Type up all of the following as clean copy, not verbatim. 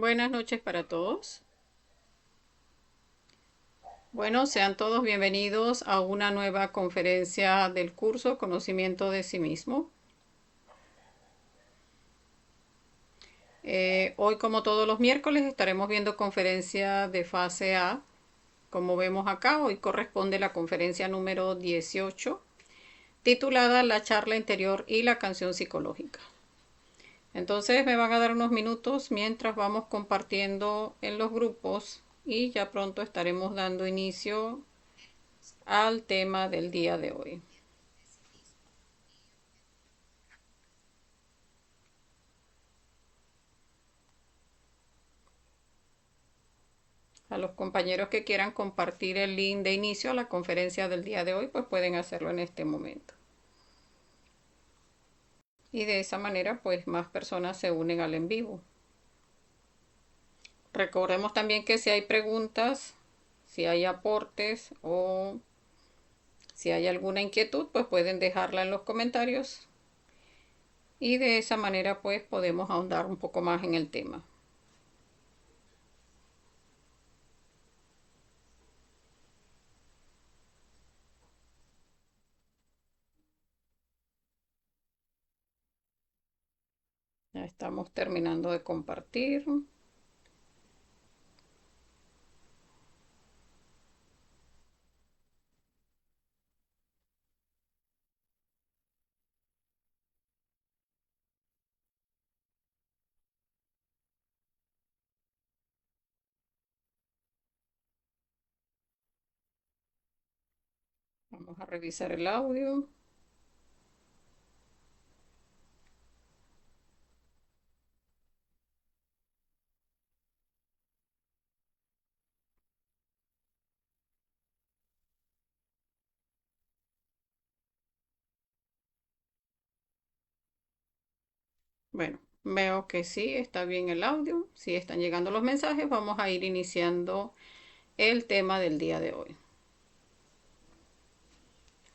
Buenas noches para todos. Bueno, sean todos bienvenidos a una nueva conferencia del curso Conocimiento de sí mismo. Hoy, como todos los miércoles, estaremos viendo conferencia de fase A. Como vemos acá, hoy corresponde la conferencia número 18, titulada La charla interior y la canción psicológica. Entonces me van a dar unos minutos mientras vamos compartiendo en los grupos y ya pronto estaremos dando inicio al tema del día de hoy. A los compañeros que quieran compartir el link de inicio a la conferencia del día de hoy, pues pueden hacerlo en este momento. Y de esa manera, pues más personas se unen al en vivo. Recordemos también que si hay preguntas, si hay aportes o si hay alguna inquietud, pues pueden dejarla en los comentarios. Y de esa manera, pues podemos ahondar un poco más en el tema. Ya estamos terminando de compartir. Vamos a revisar el audio. Bueno, veo que sí, está bien el audio. Si están llegando los mensajes, vamos a ir iniciando el tema del día de hoy.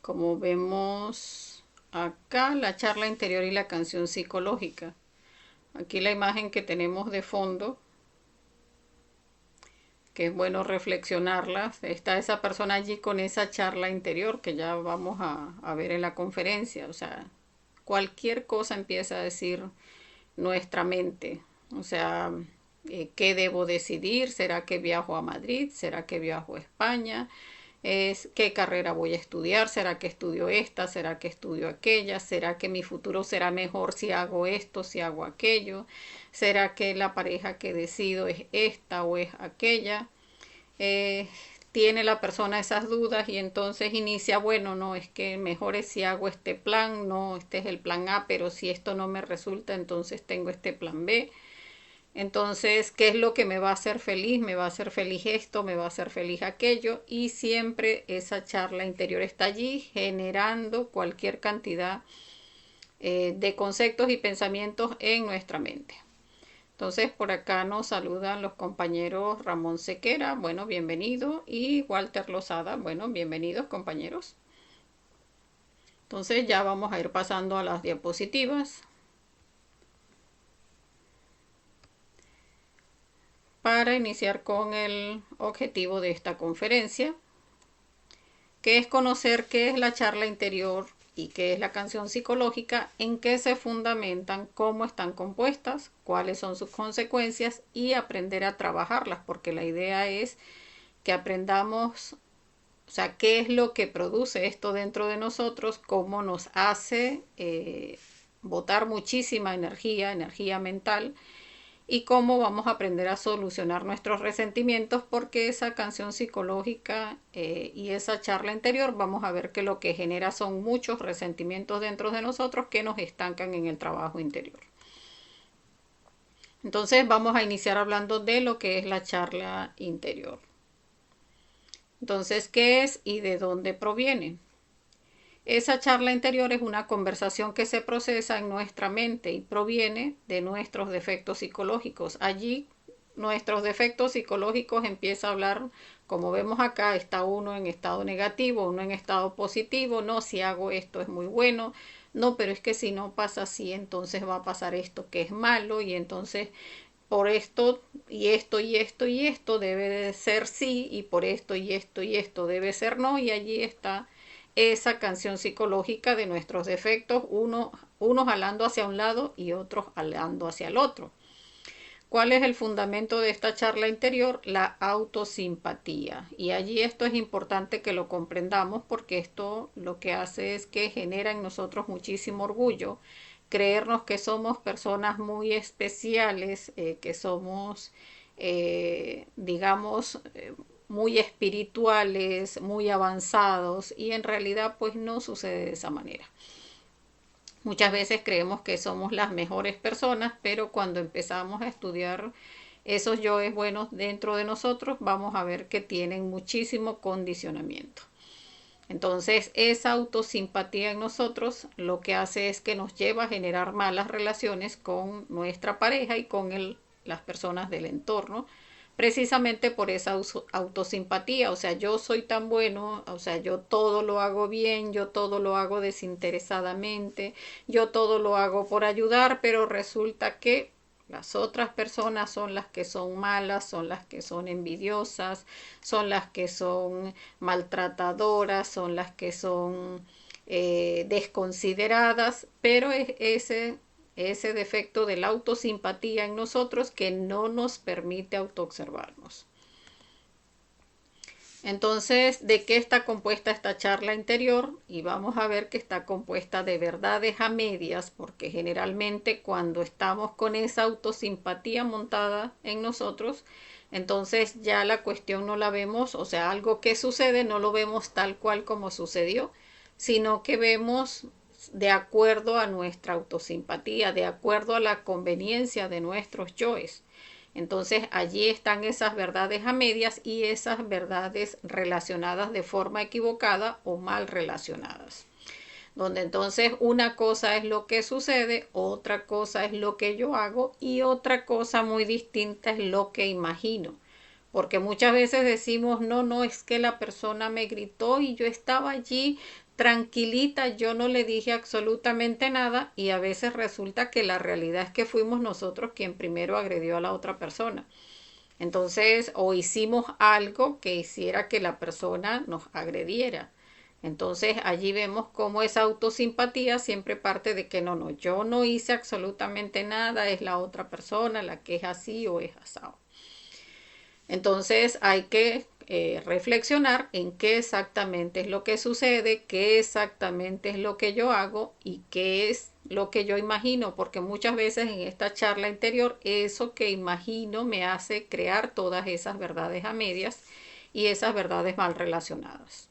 Como vemos acá, la charla interior y la canción psicológica. Aquí la imagen que tenemos de fondo, que es bueno reflexionarla. Está esa persona allí con esa charla interior que ya vamos a ver en la conferencia. O sea, cualquier cosa empieza a decir nuestra mente. O sea, ¿qué debo decidir? ¿Será que viajo a Madrid? ¿Será que viajo a España? ¿Qué carrera voy a estudiar? ¿Será que estudio esta? ¿Será que estudio aquella? ¿Será que mi futuro será mejor si hago esto, si hago aquello? ¿Será que la pareja que decido es esta o es aquella? Eh, Tiene la persona esas dudas y entonces inicia, bueno, no, es que mejor es si hago este plan, no, este es el plan A, pero si esto no me resulta, entonces tengo este plan B. Entonces, ¿qué es lo que me va a hacer feliz? Me va a hacer feliz esto, me va a hacer feliz aquello. Y siempre esa charla interior está allí generando cualquier cantidad de conceptos y pensamientos en nuestra mente. Entonces, por acá nos saludan los compañeros Ramón Sequera, bueno, bienvenido, y Walter Lozada, bueno, bienvenidos compañeros. Entonces ya vamos a ir pasando a las diapositivas para iniciar con el objetivo de esta conferencia, que es conocer qué es la charla interior y qué es la canción psicológica, en qué se fundamentan, cómo están compuestas, cuáles son sus consecuencias y aprender a trabajarlas, porque la idea es que aprendamos, o sea, qué es lo que produce esto dentro de nosotros, cómo nos hace botar muchísima energía, energía mental, y cómo vamos a aprender a solucionar nuestros resentimientos, porque esa canción psicológica y esa charla interior vamos a ver que lo que genera son muchos resentimientos dentro de nosotros que nos estancan en el trabajo interior. Entonces vamos a iniciar hablando de lo que es la charla interior. Entonces, ¿qué es y de dónde proviene? Esa charla interior es una conversación que se procesa en nuestra mente y proviene de nuestros defectos psicológicos. Allí nuestros defectos psicológicos empieza a hablar, como vemos acá, está uno en estado negativo, uno en estado positivo, no, si hago esto es muy bueno, no, pero es que si no pasa así, entonces va a pasar esto que es malo y entonces por esto y esto y esto y esto debe de ser sí y por esto y esto y esto debe ser no, y allí está esa canción psicológica de nuestros defectos, unos jalando hacia un lado y otros jalando hacia el otro. ¿Cuál es el fundamento de esta charla interior? La autosimpatía. Y allí esto es importante que lo comprendamos porque esto lo que hace es que genera en nosotros muchísimo orgullo, creernos que somos personas muy especiales, que somos, digamos, muy espirituales, muy avanzados, y en realidad pues no sucede de esa manera. Muchas veces creemos que somos las mejores personas, pero cuando empezamos a estudiar esos yoes buenos dentro de nosotros, vamos a ver que tienen muchísimo condicionamiento. Entonces, esa autosimpatía en nosotros lo que hace es que nos lleva a generar malas relaciones con nuestra pareja y con las personas del entorno, precisamente por esa autosimpatía. O sea, yo soy tan bueno, o sea, yo todo lo hago bien, yo todo lo hago desinteresadamente, yo todo lo hago por ayudar, pero resulta que las otras personas son las que son malas, son las que son envidiosas, son las que son maltratadoras, son las que son desconsideradas, pero es ese defecto de la autosimpatía en nosotros que no nos permite autoobservarnos. Entonces, ¿de qué está compuesta esta charla interior? Y vamos a ver que está compuesta de verdades a medias, porque generalmente cuando estamos con esa autosimpatía montada en nosotros, entonces ya la cuestión no la vemos, o sea, algo que sucede no lo vemos tal cual como sucedió, sino que vemos de acuerdo a nuestra autosimpatía, de acuerdo a la conveniencia de nuestros yoes. Entonces allí están esas verdades a medias y esas verdades relacionadas de forma equivocada o mal relacionadas. Donde entonces una cosa es lo que sucede, otra cosa es lo que yo hago y otra cosa muy distinta es lo que imagino. Porque muchas veces decimos, no, no, es que la persona me gritó y yo estaba allí tranquilita, yo no le dije absolutamente nada, y a veces resulta que la realidad es que fuimos nosotros quien primero agredió a la otra persona. Entonces, o hicimos algo que hiciera que la persona nos agrediera. Entonces allí vemos cómo esa autosimpatía siempre parte de que no, no, yo no hice absolutamente nada, es la otra persona la que es así o es asado. Entonces hay que reflexionar en qué exactamente es lo que sucede, qué exactamente es lo que yo hago y qué es lo que yo imagino, porque muchas veces en esta charla interior eso que imagino me hace crear todas esas verdades a medias y esas verdades mal relacionadas.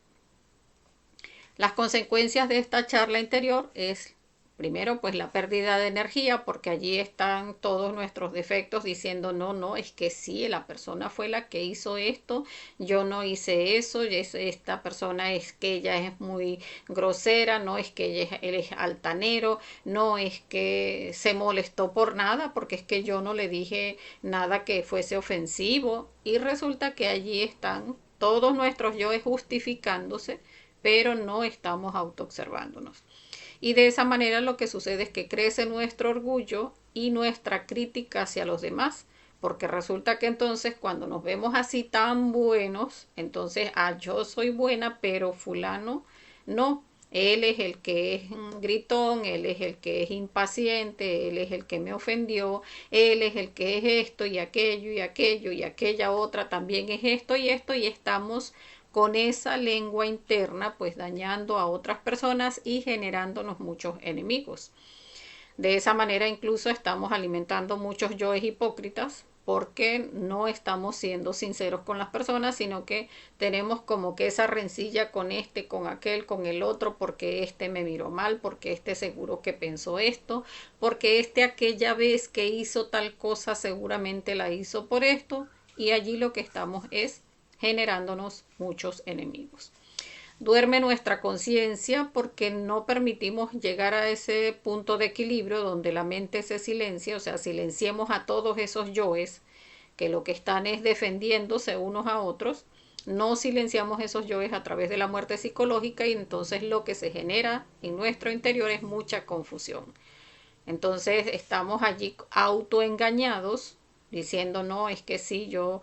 Las consecuencias de esta charla interior es, primero, pues la pérdida de energía, porque allí están todos nuestros defectos diciendo, no, no, es que sí, la persona fue la que hizo esto, yo no hice eso, esta persona es que ella es muy grosera, no es que él es altanero, no es que se molestó por nada, porque es que yo no le dije nada que fuese ofensivo, y resulta que allí están todos nuestros yoes justificándose, pero no estamos autoobservándonos. Y de esa manera lo que sucede es que crece nuestro orgullo y nuestra crítica hacia los demás, porque resulta que entonces cuando nos vemos así tan buenos, entonces, yo soy buena, pero fulano no. Él es el que es gritón, él es el que es impaciente, él es el que me ofendió, él es el que es esto y aquello y aquello y aquella otra también es esto, y estamos con esa lengua interna pues dañando a otras personas y generándonos muchos enemigos. De esa manera incluso estamos alimentando muchos yoes hipócritas porque no estamos siendo sinceros con las personas, sino que tenemos como que esa rencilla con este, con aquel, con el otro, porque este me miró mal, porque este seguro que pensó esto, porque este aquella vez que hizo tal cosa seguramente la hizo por esto, y allí lo que estamos es generándonos muchos enemigos. Duerme nuestra conciencia porque no permitimos llegar a ese punto de equilibrio donde la mente se silencia, o sea, silenciemos a todos esos yoes que lo que están es defendiéndose unos a otros. No silenciamos esos yoes a través de la muerte psicológica y entonces lo que se genera en nuestro interior es mucha confusión. Entonces estamos allí autoengañados diciendo, no, es que sí, yo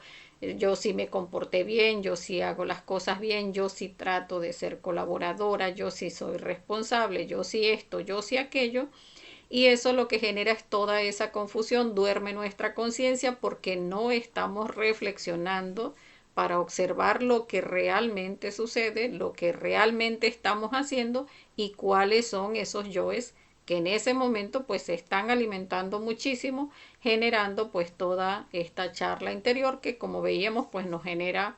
sí me comporté bien, yo sí hago las cosas bien, yo sí trato de ser colaboradora, yo sí soy responsable, yo sí esto, yo sí aquello. Y eso lo que genera es toda esa confusión, duerme nuestra conciencia porque no estamos reflexionando para observar lo que realmente sucede, lo que realmente estamos haciendo y cuáles son esos yoes que en ese momento pues se están alimentando muchísimo, generando pues toda esta charla interior que como veíamos pues nos genera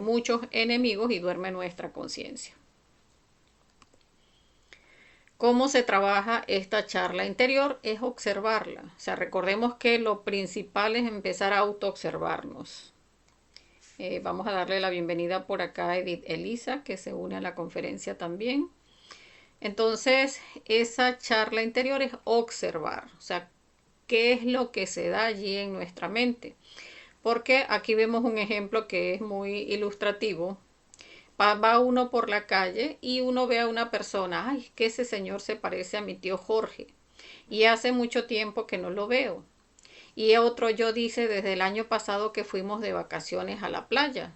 muchos enemigos y duerme nuestra conciencia. ¿Cómo se trabaja esta charla interior? Es observarla. O sea, recordemos que lo principal es empezar a autoobservarnos. Vamos a darle la bienvenida por acá a Edith Elisa, que se une a la conferencia también. Entonces, esa charla interior es observar. O sea, qué es lo que se da allí en nuestra mente. Porque aquí vemos un ejemplo que es muy ilustrativo. Va uno por la calle y uno ve a una persona, ay, que ese señor se parece a mi tío Jorge. Y hace mucho tiempo que no lo veo. Y otro yo dice desde el año pasado que fuimos de vacaciones a la playa.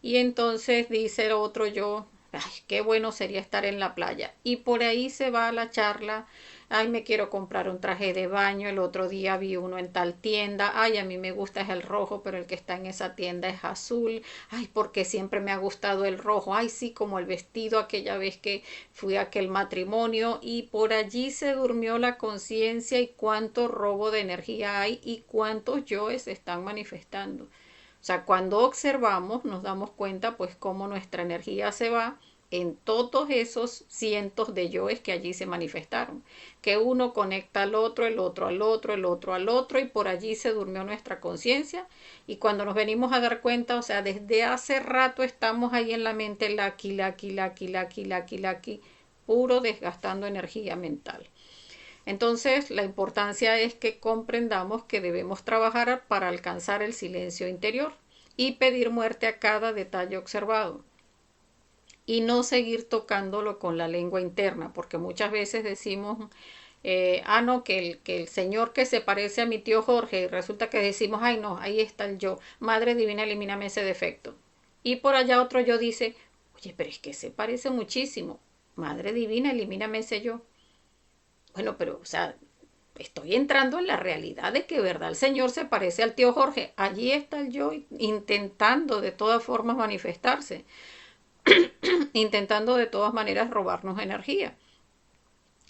Y entonces dice el otro yo, ay, qué bueno sería estar en la playa. Y por ahí se va la charla, ay, me quiero comprar un traje de baño, el otro día vi uno en tal tienda, ay, a mí me gusta es el rojo, pero el que está en esa tienda es azul, ay, porque siempre me ha gustado el rojo, ay, sí, como el vestido aquella vez que fui a aquel matrimonio, y por allí se durmió la conciencia y cuánto robo de energía hay y cuántos yoes se están manifestando. O sea, cuando observamos nos damos cuenta pues cómo nuestra energía se va en todos esos cientos de yoes que allí se manifestaron, que uno conecta al otro, el otro al otro, el otro al otro y por allí se durmió nuestra conciencia y cuando nos venimos a dar cuenta, o sea, desde hace rato estamos ahí en la mente, la puro desgastando energía mental. Entonces, la importancia es que comprendamos que debemos trabajar para alcanzar el silencio interior y pedir muerte a cada detalle observado y no seguir tocándolo con la lengua interna, porque muchas veces decimos, no, que el señor que se parece a mi tío Jorge, y resulta que decimos, ay no, ahí está el yo, Madre Divina, elimíname ese defecto. Y por allá otro yo dice, oye, pero es que se parece muchísimo, Madre Divina, elimíname ese yo. Bueno, pero, o sea, estoy entrando en la realidad de que, ¿verdad? El Señor se parece al tío Jorge. Allí está el yo intentando de todas formas manifestarse, intentando de todas maneras robarnos energía.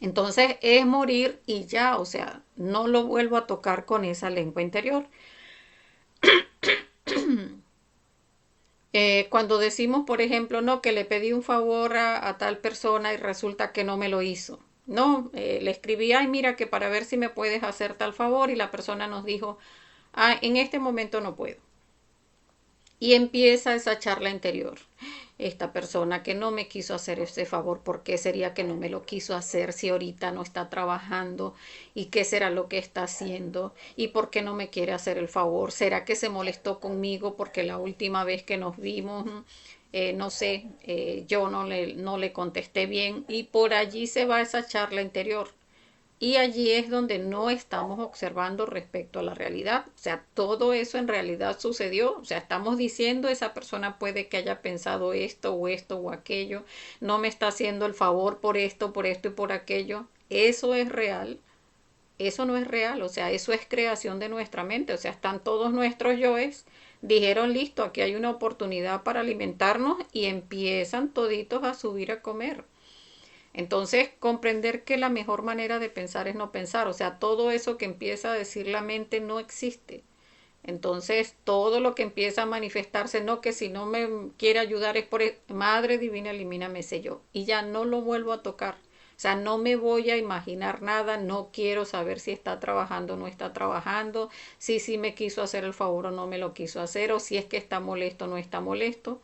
Entonces es morir y ya, o sea, no lo vuelvo a tocar con esa lengua interior. Cuando decimos, por ejemplo, no, que le pedí un favor a tal persona y resulta que no me lo hizo. No, le escribí, ay, mira, que para ver si me puedes hacer tal favor y la persona nos dijo, ah, en este momento no puedo. Y empieza esa charla interior. Esta persona que no me quiso hacer ese favor, ¿por qué sería que no me lo quiso hacer si ahorita no está trabajando? ¿Y qué será lo que está haciendo? ¿Y por qué no me quiere hacer el favor? ¿Será que se molestó conmigo porque la última vez que nos vimos, no sé, yo no le contesté bien? Y por allí se va esa charla interior. Y allí es donde no estamos observando respecto a la realidad. O sea, todo eso en realidad sucedió. O sea, estamos diciendo esa persona puede que haya pensado esto o aquello. No me está haciendo el favor por esto y por aquello. Eso es real. Eso no es real. O sea, eso es creación de nuestra mente. O sea, están todos nuestros yoes. Dijeron, listo, aquí hay una oportunidad para alimentarnos y empiezan toditos a subir a comer. Entonces, comprender que la mejor manera de pensar es no pensar, o sea, todo eso que empieza a decir la mente no existe. Entonces, todo lo que empieza a manifestarse, no, que si no me quiere ayudar es por Madre Divina, elimíname ese yo. Y ya no lo vuelvo a tocar. O sea, no me voy a imaginar nada, no quiero saber si está trabajando o no está trabajando, si sí me quiso hacer el favor o no me lo quiso hacer, o si es que está molesto o no está molesto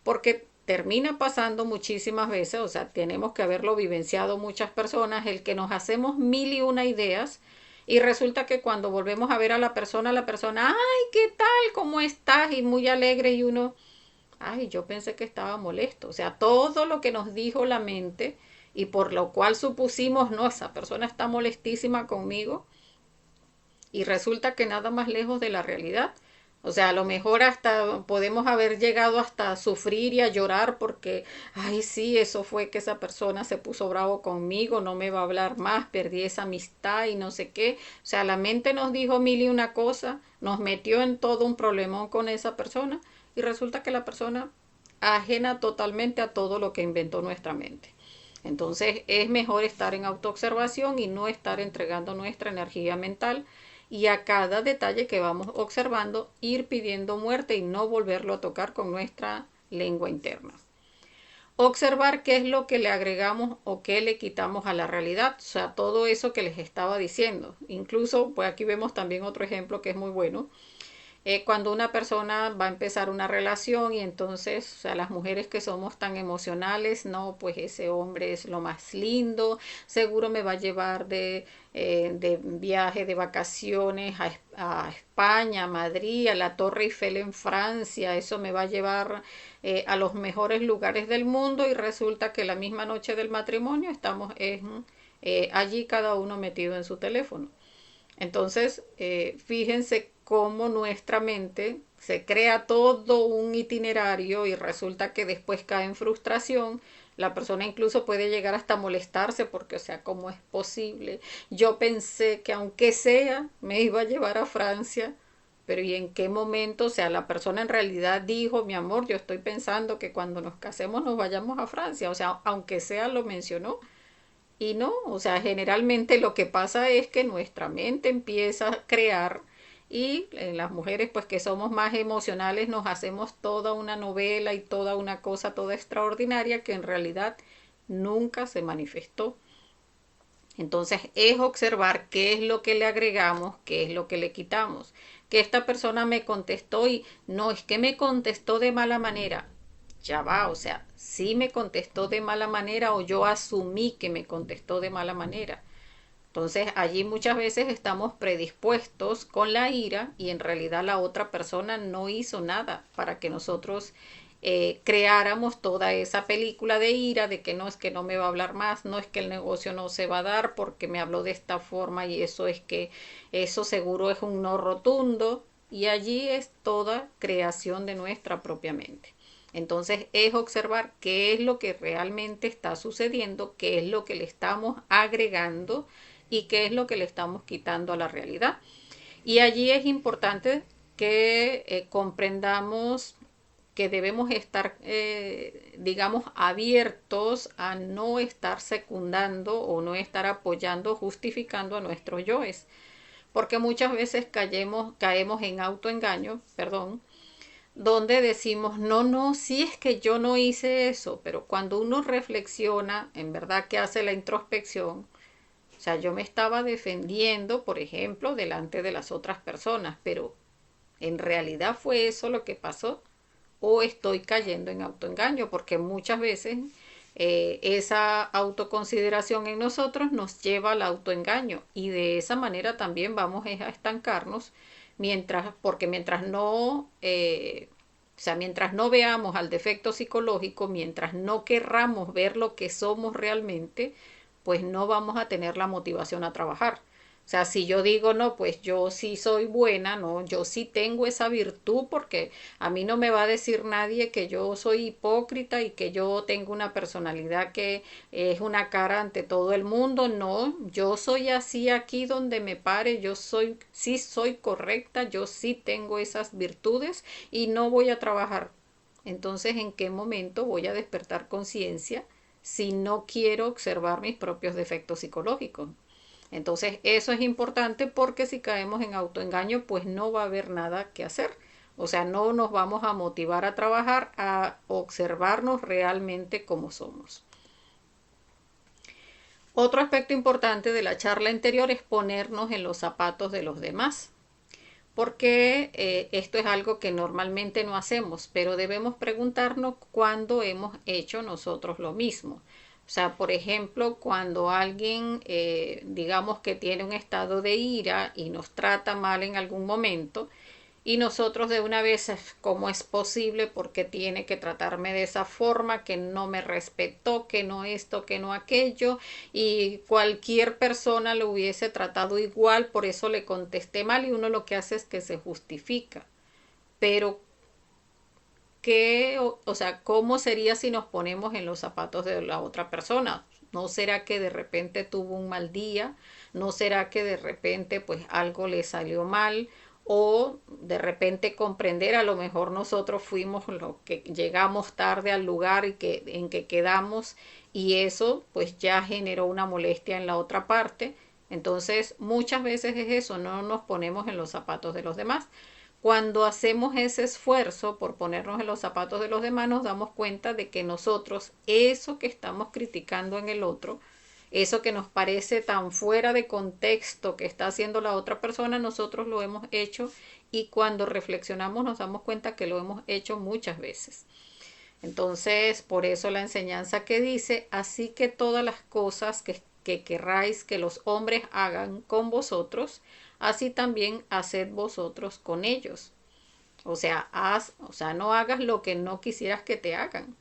porque termina pasando muchísimas veces, o sea, tenemos que haberlo vivenciado muchas personas, el que nos hacemos mil y una ideas y resulta que cuando volvemos a ver a la persona, ay, ¿qué tal? ¿Cómo estás? Y muy alegre y uno, ay, yo pensé que estaba molesto. O sea, todo lo que nos dijo la mente y por lo cual supusimos, no, esa persona está molestísima conmigo, Y resulta que nada más lejos de la realidad. O sea, a lo mejor hasta podemos haber llegado hasta a sufrir y a llorar porque, ay, sí, eso fue que esa persona se puso bravo conmigo, no me va a hablar más, perdí esa amistad y no sé qué. O sea, la mente nos dijo mil y una cosa, nos metió en todo un problemón con esa persona y resulta que la persona ajena totalmente a todo lo que inventó nuestra mente. Entonces es mejor estar en autoobservación y no estar entregando nuestra energía mental y a cada detalle que vamos observando ir pidiendo muerte y no volverlo a tocar con nuestra lengua interna. Observar qué es lo que le agregamos o qué le quitamos a la realidad, o sea, todo eso que les estaba diciendo. Incluso, pues aquí vemos también otro ejemplo que es muy bueno, cuando una persona va a empezar una relación y entonces, o sea, las mujeres que somos tan emocionales, no, pues ese hombre es lo más lindo, seguro me va a llevar de viaje, de vacaciones a España, a Madrid, a la Torre Eiffel en Francia, eso me va a llevar a los mejores lugares del mundo y resulta que la misma noche del matrimonio estamos allí cada uno metido en su teléfono. Entonces, fíjense cómo nuestra mente se crea todo un itinerario y resulta que después cae en frustración. La persona incluso puede llegar hasta molestarse porque, o sea, ¿cómo es posible? Yo pensé que aunque sea, me iba a llevar a Francia, pero ¿y en qué momento? O sea, la persona en realidad dijo, mi amor, yo estoy pensando que cuando nos casemos nos vayamos a Francia. O sea, aunque sea, lo mencionó, y no, o sea, generalmente lo que pasa es que nuestra mente empieza a crear y las mujeres pues que somos más emocionales nos hacemos toda una novela y toda una cosa toda extraordinaria que en realidad nunca se manifestó. Entonces es observar qué es lo que le agregamos, qué es lo que le quitamos. Que esta persona me contestó y no es que me contestó de mala manera. Ya va, o sea, sí me contestó de mala manera o yo asumí que me contestó de mala manera. Entonces allí muchas veces estamos predispuestos con la ira y en realidad la otra persona no hizo nada para que nosotros creáramos toda esa película de ira de que no es que no me va a hablar más, no es que el negocio no se va a dar porque me habló de esta forma y eso es que eso seguro es un no rotundo y allí es toda creación de nuestra propia mente. Entonces es observar qué es lo que realmente está sucediendo, qué es lo que le estamos agregando y qué es lo que le estamos quitando a la realidad. Y allí es importante que comprendamos que debemos estar, digamos, abiertos a no estar secundando o no estar apoyando, justificando a nuestros yoes. Porque muchas veces caemos en autoengaño, perdón, donde decimos, no, no, sí es que yo no hice eso, pero cuando uno reflexiona, en verdad que hace la introspección, o sea, yo me estaba defendiendo, por ejemplo, delante de las otras personas, pero ¿en realidad fue eso lo que pasó? ¿O estoy cayendo en autoengaño? Porque muchas veces esa autoconsideración en nosotros nos lleva al autoengaño y de esa manera también vamos a estancarnos porque mientras no, o sea, mientras no veamos al defecto psicológico, mientras no querramos ver lo que somos realmente, pues no vamos a tener la motivación a trabajar. O sea, si yo digo, no, pues yo sí soy buena, no, yo sí tengo esa virtud porque a mí no me va a decir nadie que yo soy hipócrita y que yo tengo una personalidad que es una cara ante todo el mundo, no, yo soy así aquí donde me pare, yo soy, sí soy correcta, yo sí tengo esas virtudes y no voy a trabajar. Entonces, ¿en qué momento voy a despertar conciencia si no quiero observar mis propios defectos psicológicos? Entonces, eso es importante porque si caemos en autoengaño, pues no va a haber nada que hacer. O sea, no nos vamos a motivar a trabajar, a observarnos realmente como somos. Otro aspecto importante de la charla anterior es ponernos en los zapatos de los demás, porque esto es algo que normalmente no hacemos, pero debemos preguntarnos cuándo hemos hecho nosotros lo mismo. O sea, por ejemplo, cuando alguien, digamos que tiene un estado de ira y nos trata mal en algún momento, Y nosotros de una vez, ¿cómo es posible? Porque tiene que tratarme de esa forma, que no me respetó, que no esto, que no aquello, y cualquier persona lo hubiese tratado igual, por eso le contesté mal, y uno lo que hace es que se justifica. Pero ¿qué, o sea, cómo sería si nos ponemos en los zapatos de la otra persona? ¿No será que de repente tuvo un mal día? ¿No será que de repente pues algo le salió mal? O de repente comprender, a lo mejor nosotros fuimos los que llegamos tarde al lugar y en que quedamos, y eso pues ya generó una molestia en la otra parte. Entonces muchas veces es eso, no nos ponemos en los zapatos de los demás. Cuando hacemos ese esfuerzo por ponernos en los zapatos de los demás, nos damos cuenta de que nosotros, eso que estamos criticando en el otro, eso que nos parece tan fuera de contexto que está haciendo la otra persona, nosotros lo hemos hecho, y cuando reflexionamos nos damos cuenta que lo hemos hecho muchas veces. Entonces, por eso la enseñanza que dice, así que todas las cosas que querráis que los hombres hagan con vosotros, así también haced vosotros con ellos. O sea, no hagas lo que no quisieras que te hagan.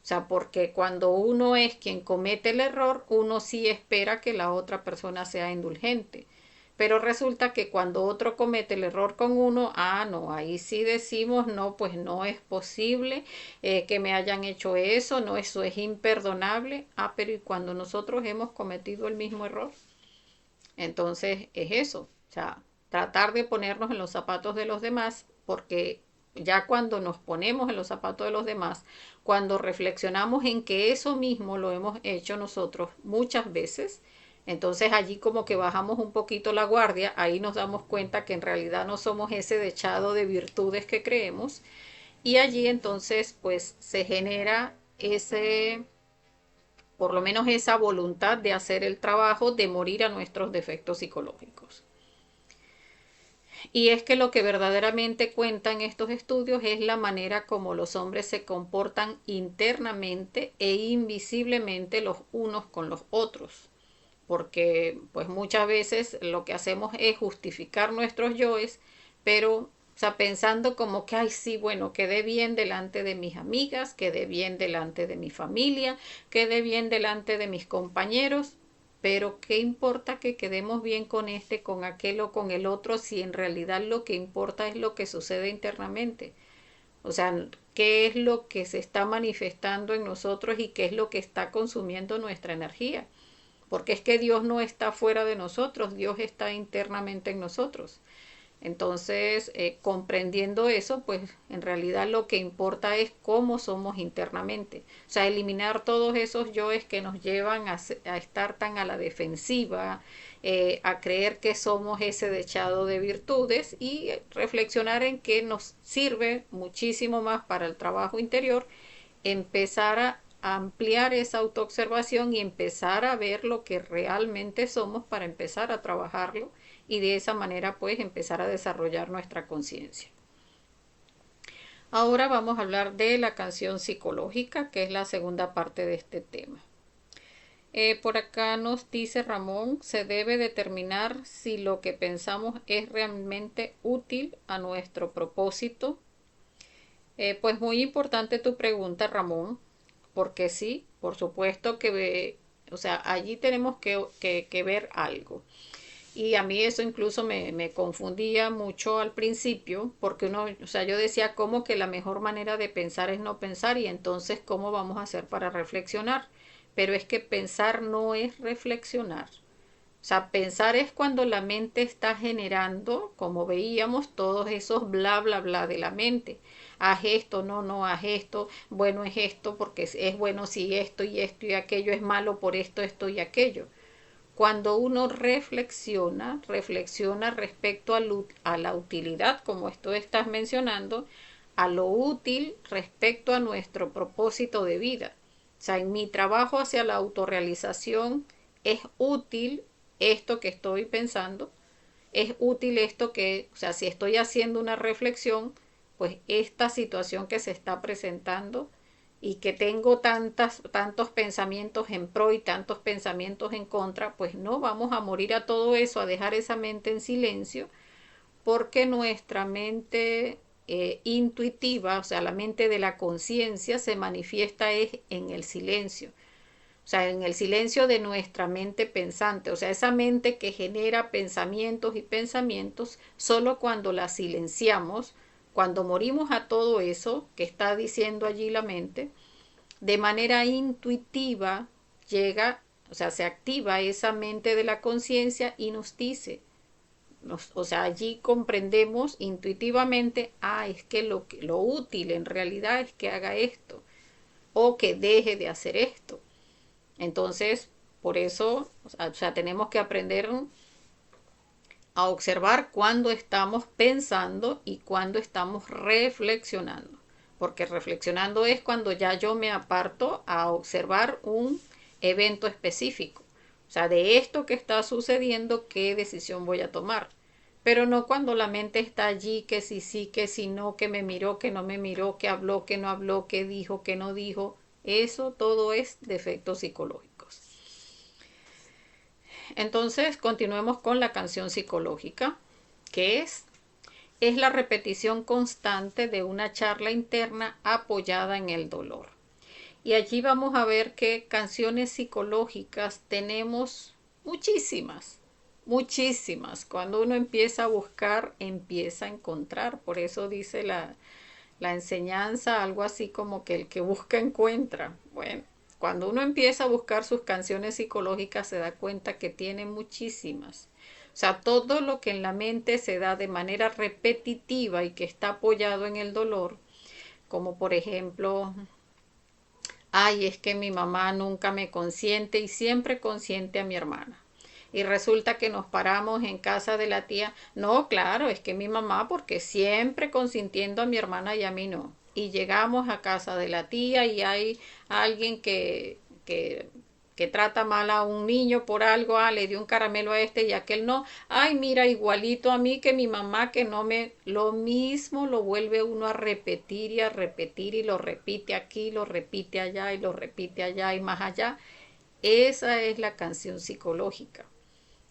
O sea, porque cuando uno es quien comete el error, uno sí espera que la otra persona sea indulgente. Pero resulta que cuando otro comete el error con uno, no, ahí sí decimos, no, pues no es posible que me hayan hecho eso, no, eso es imperdonable. Pero ¿y cuando nosotros hemos cometido el mismo error? Entonces es eso, o sea, tratar de ponernos en los zapatos de los demás, porque ya cuando nos ponemos en los zapatos de los demás, cuando reflexionamos en que eso mismo lo hemos hecho nosotros muchas veces, entonces allí como que bajamos un poquito la guardia, ahí nos damos cuenta que en realidad no somos ese dechado de virtudes que creemos, y allí entonces pues se genera ese, por lo menos esa voluntad de hacer el trabajo, de morir a nuestros defectos psicológicos. Y es que lo que verdaderamente cuentan estos estudios es la manera como los hombres se comportan internamente e invisiblemente los unos con los otros. Porque pues muchas veces lo que hacemos es justificar nuestros yoes, pero o sea, pensando como que, ay, sí, bueno, quedé bien delante de mis amigas, quedé bien delante de mi familia, quedé bien delante de mis compañeros, pero ¿qué importa que quedemos bien con este, con aquel o con el otro, si en realidad lo que importa es lo que sucede internamente? O sea, ¿qué es lo que se está manifestando en nosotros y qué es lo que está consumiendo nuestra energía? Porque es que Dios no está fuera de nosotros, Dios está internamente en nosotros. Entonces, comprendiendo eso, pues en realidad lo que importa es cómo somos internamente. O sea, eliminar todos esos yoes que nos llevan a estar tan a la defensiva, a creer que somos ese dechado de virtudes, y reflexionar en que nos sirve muchísimo más para el trabajo interior, empezar a ampliar esa autoobservación y empezar a ver lo que realmente somos para empezar a trabajarlo, y de esa manera pues empezar a desarrollar nuestra conciencia. Ahora vamos a hablar de la canción psicológica, que es la segunda parte de este tema. Por acá nos dice Ramón, se debe determinar si lo que pensamos es realmente útil a nuestro propósito. Pues muy importante tu pregunta, Ramón, porque sí, por supuesto que, o sea, allí tenemos que ver algo. Y a mí eso incluso me confundía mucho al principio, porque uno, o sea, yo decía cómo que la mejor manera de pensar es no pensar, y entonces cómo vamos a hacer para reflexionar. Pero es que pensar no es reflexionar. O sea, pensar es cuando la mente está generando, como veíamos, todos esos bla, bla, bla de la mente. Haz esto, no, no, haz esto, bueno es esto, porque es bueno si esto y aquello, es malo por esto y aquello. Cuando uno reflexiona, reflexiona respecto a la utilidad, como esto estás mencionando, a lo útil respecto a nuestro propósito de vida. O sea, en mi trabajo hacia la autorrealización es útil esto que estoy pensando, es útil esto que, o sea, si estoy haciendo una reflexión, pues esta situación que se está presentando y que tengo tantos pensamientos en pro y tantos pensamientos en contra, pues no vamos a morir a todo eso, a dejar esa mente en silencio, porque nuestra mente intuitiva, o sea, la mente de la conciencia se manifiesta es en el silencio. O sea, en el silencio de nuestra mente pensante, o sea, esa mente que genera pensamientos y pensamientos, solo cuando la silenciamos, cuando morimos a todo eso que está diciendo allí la mente, de manera intuitiva llega, o sea, se activa esa mente de la conciencia y nos dice, o sea, allí comprendemos intuitivamente, es que lo útil en realidad es que haga esto o que deje de hacer esto. Entonces, por eso, o sea, tenemos que aprender a observar cuándo estamos pensando y cuándo estamos reflexionando. Porque reflexionando es cuando ya yo me aparto a observar un evento específico. O sea, de esto que está sucediendo, ¿qué decisión voy a tomar? Pero no cuando la mente está allí, que sí, que si no, que me miró, que no me miró, que habló, que no habló, que dijo, que no dijo. Eso todo es defectos psicológicos. Entonces, continuemos con la canción psicológica, que es la repetición constante de una charla interna apoyada en el dolor. Y allí vamos a ver que canciones psicológicas tenemos muchísimas, muchísimas. Cuando uno empieza a buscar, empieza a encontrar. Por eso dice la enseñanza algo así como que el que busca encuentra. Bueno, cuando uno empieza a buscar sus canciones psicológicas se da cuenta que tiene muchísimas. O sea, todo lo que en la mente se da de manera repetitiva y que está apoyado en el dolor, como por ejemplo, es que mi mamá nunca me consiente y siempre consiente a mi hermana. Y resulta que nos paramos en casa de la tía. No, claro, es que mi mamá, porque siempre consintiendo a mi hermana y a mí no. Y llegamos a casa de la tía y hay alguien que trata mal a un niño por algo, le dio un caramelo a este y a aquel no. Ay, mira, igualito a mí que mi mamá que no me... Lo mismo lo vuelve uno a repetir y a repetir y lo repite aquí, lo repite allá y lo repite allá y más allá. Esa es la canción psicológica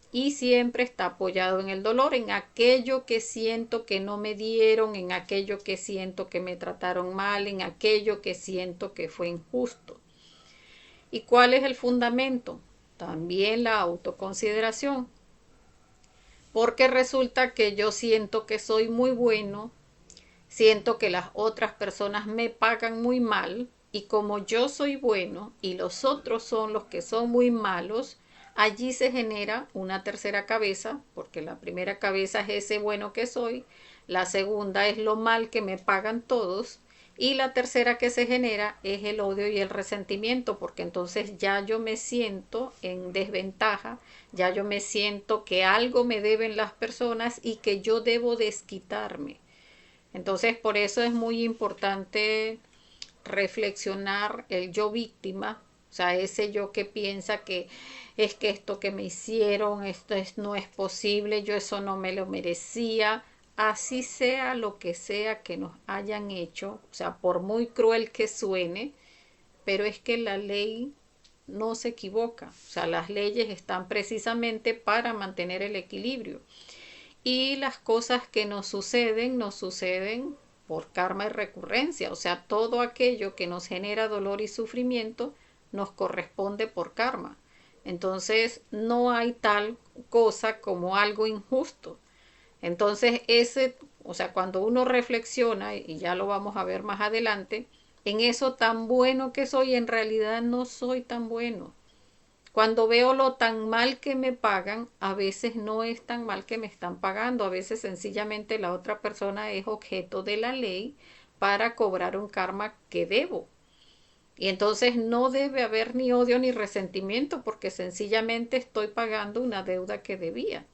y siempre está apoyado en el dolor, en aquello que siento que no me dieron, en aquello que siento que me trataron mal, en aquello que siento que fue injusto. ¿Y cuál es el fundamento? También la autoconsideración, porque resulta que yo siento que soy muy bueno, siento que las otras personas me pagan muy mal y como yo soy bueno y los otros son los que son muy malos, allí se genera una tercera cabeza, porque la primera cabeza es ese bueno que soy, la segunda es lo mal que me pagan todos y la tercera que se genera es el odio y el resentimiento, porque entonces ya yo me siento en desventaja, ya yo me siento que algo me deben las personas y que yo debo desquitarme. Entonces, por eso es muy importante reflexionar el yo víctima, o sea, ese yo que piensa que es que esto que me hicieron, no es posible, yo eso no me lo merecía, así sea lo que sea que nos hayan hecho, o sea, por muy cruel que suene, pero es que la ley no se equivoca, o sea, las leyes están precisamente para mantener el equilibrio. Y las cosas que nos suceden por karma y recurrencia. O sea, todo aquello que nos genera dolor y sufrimiento nos corresponde por karma. Entonces, no hay tal cosa como algo injusto. Entonces, o sea, cuando uno reflexiona, y ya lo vamos a ver más adelante, en eso tan bueno que soy, en realidad no soy tan bueno. Cuando veo lo tan mal que me pagan, a veces no es tan mal que me están pagando, a veces sencillamente la otra persona es objeto de la ley para cobrar un karma que debo. Y entonces no debe haber ni odio ni resentimiento porque sencillamente estoy pagando una deuda que debía.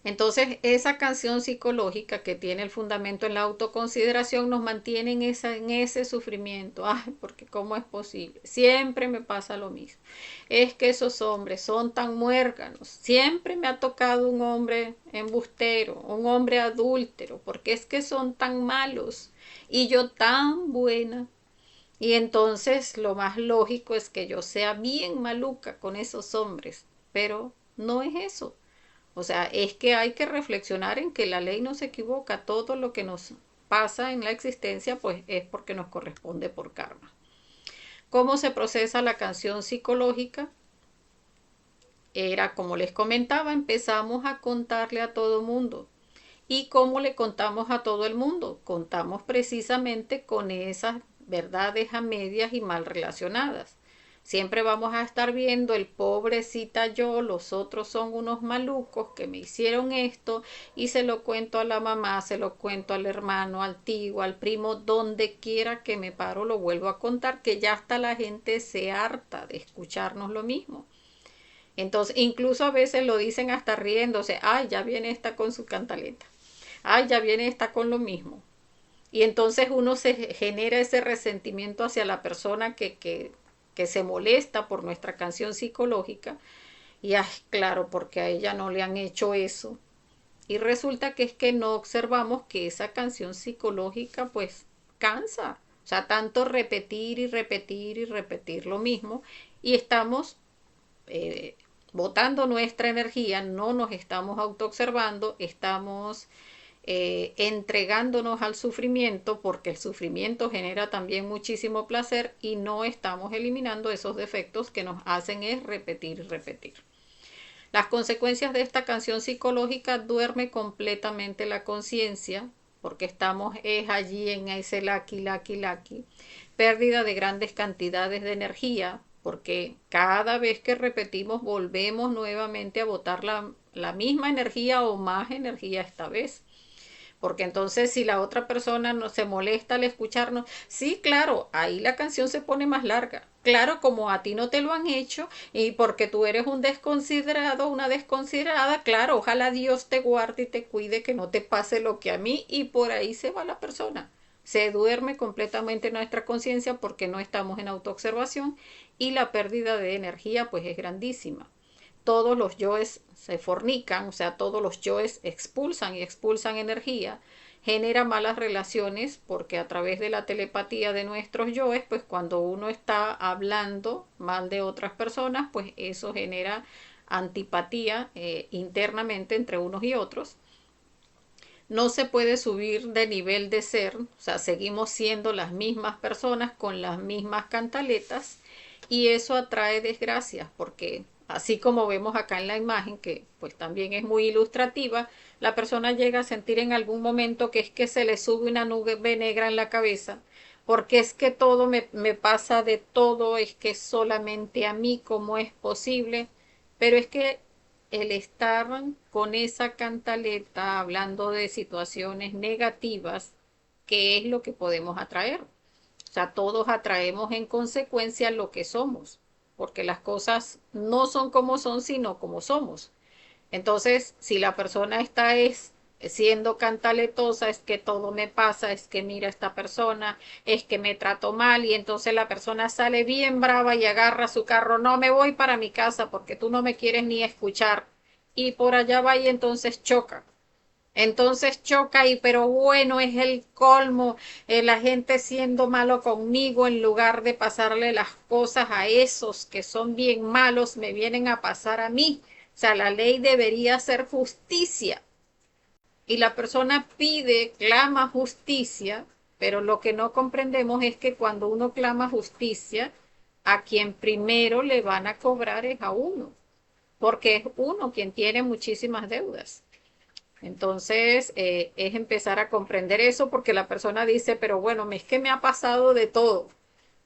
Entonces, esa canción psicológica que tiene el fundamento en la autoconsideración nos mantiene en ese sufrimiento. Ay, porque ¿cómo es posible? Siempre me pasa lo mismo. Es que esos hombres son tan muérganos. Siempre me ha tocado un hombre embustero, un hombre adúltero, porque es que son tan malos y yo tan buena. Y entonces lo más lógico es que yo sea bien maluca con esos hombres, pero no es eso. O sea, es que hay que reflexionar en que la ley no se equivoca. Todo lo que nos pasa en la existencia, pues es porque nos corresponde por karma. ¿Cómo se procesa la canción psicológica? Era como les comentaba, empezamos a contarle a todo mundo. ¿Y cómo le contamos a todo el mundo? Contamos precisamente con esas verdades a medias y mal relacionadas. Siempre vamos a estar viendo el pobrecita yo, los otros son unos malucos que me hicieron esto y se lo cuento a la mamá, se lo cuento al hermano, al tío, al primo, donde quiera que me paro lo vuelvo a contar, que ya hasta la gente se harta de escucharnos lo mismo. Entonces, incluso a veces lo dicen hasta riéndose, ay, ya viene esta con su cantaleta, ay, ya viene esta con lo mismo. Y entonces uno se genera ese resentimiento hacia la persona que se molesta por nuestra canción psicológica. Y ay, claro, porque a ella no le han hecho eso. Y resulta que es que no observamos que esa canción psicológica pues cansa. O sea, tanto repetir y repetir y repetir lo mismo. Y estamos eh, botando nuestra energía, no nos estamos autoobservando, estamos entregándonos al sufrimiento porque el sufrimiento genera también muchísimo placer y no estamos eliminando esos defectos que nos hacen es repetir y repetir. Las consecuencias de esta canción psicológica duerme completamente la conciencia porque estamos es allí en ese laki. Pérdida de grandes cantidades de energía porque cada vez que repetimos volvemos nuevamente a botar la misma energía o más energía esta vez. Porque entonces si la otra persona no se molesta al escucharnos, sí, claro, ahí la canción se pone más larga. Claro, como a ti no te lo han hecho y porque tú eres un desconsiderado, una desconsiderada, claro, ojalá Dios te guarde y te cuide que no te pase lo que a mí y por ahí se va la persona. Se duerme completamente nuestra conciencia porque no estamos en autoobservación y la pérdida de energía pues es grandísima. Todos los yoes se fornican, o sea, todos los yoes expulsan y expulsan energía, genera malas relaciones porque a través de la telepatía de nuestros yoes, pues cuando uno está hablando mal de otras personas, pues eso genera antipatía internamente entre unos y otros. No se puede subir de nivel de ser, o sea, seguimos siendo las mismas personas con las mismas cantaletas y eso atrae desgracias porque así como vemos acá en la imagen, que pues también es muy ilustrativa, la persona llega a sentir en algún momento que es que se le sube una nube negra en la cabeza, porque es que todo me pasa de todo, es que solamente a mí, ¿cómo es posible? Pero es que el estar con esa cantaleta hablando de situaciones negativas, ¿qué es lo que podemos atraer? O sea, todos atraemos en consecuencia lo que somos, porque las cosas no son como son, sino como somos. Entonces, si la persona está siendo cantaletosa, es que todo me pasa, es que mira a esta persona, es que me trato mal y entonces la persona sale bien brava y agarra su carro, no me voy para mi casa porque tú no me quieres ni escuchar y por allá va y entonces choca. Entonces choca y pero bueno, es el colmo, la gente siendo malo conmigo en lugar de pasarle las cosas a esos que son bien malos, me vienen a pasar a mí. O sea, la ley debería hacer justicia y la persona pide, clama justicia, pero lo que no comprendemos es que cuando uno clama justicia, a quien primero le van a cobrar es a uno, porque es uno quien tiene muchísimas deudas. Entonces, es empezar a comprender eso porque la persona dice, pero bueno, es que me ha pasado de todo.